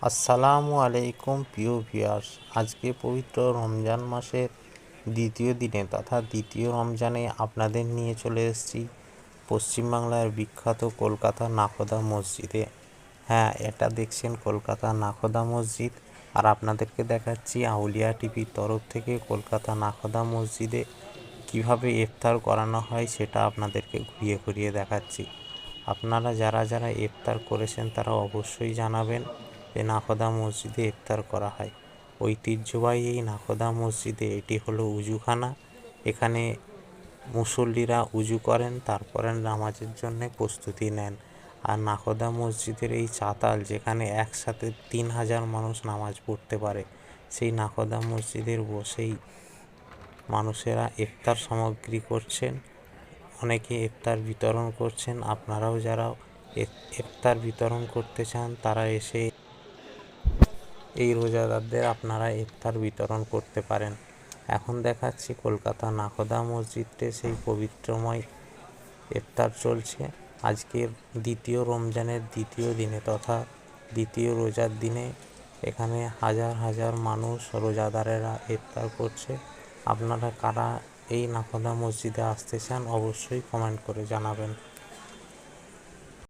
আসসালামু আলাইকুম প্রিয় ভিউয়ার্স। আজকে পবিত্র রমজান মাসের দ্বিতীয় দিনে তথা দ্বিতীয় রমজানে আপনাদের নিয়ে চলে এসেছি পশ্চিমবাংলার বিখ্যাত কলকাতা নাখোদা মসজিদে। হ্যাঁ, এটা দেখছেন কলকাতা নাখোদা মসজিদ। আর আপনাদেরকে দেখাচ্ছি আউলিয়া টিভির তরফ থেকে কলকাতা নাখোদা মসজিদে কিভাবে ইফতার করানো হয় সেটা আপনাদেরকে ঘুরিয়ে ঘুরিয়ে দেখাচ্ছি। আপনারা যারা যারা ইফতার করেছেন তারা অবশ্যই জানাবেন যে নাখোদা মসজিদে ইফতার করা হয়। ঐতিহ্যবাহী এই নাখোদা মসজিদে এটি হলো উজুখানা। এখানে মুসল্লিরা উজু করেন, তারপরে নামাজের জন্য প্রস্তুতি নেন। আর নাখোদা মসজিদের এই চাতাল, যেখানে একসাথে 3000 মানুষ নামাজ পড়তে পারে, সেই নাখোদা মসজিদের বসেই মানুষেরা ইফতার সামগ্রী করছেন, অনেকে ইফতার বিতরণ করছেন। আপনারাও যারা ইফতার বিতরণ করতে চান তারা এসে এই রোজাদারদের আপনারা ইফতার বিতরণ করতে পারেন। এখন দেখাচ্ছি কলকাতা নাখোদা মসজিদে সেই পবিত্রময় ইফতার চলছে। আজকের দ্বিতীয় রমজানের দ্বিতীয় দিনে তথা দ্বিতীয় রোজার দিনে এখানে হাজার হাজার মানুষ রোজাদারেরা ইফতার করছে। আপনারা কারা এই নাখোদা মসজিদে আসতে চান অবশ্যই কমেন্ট করে জানাবেন।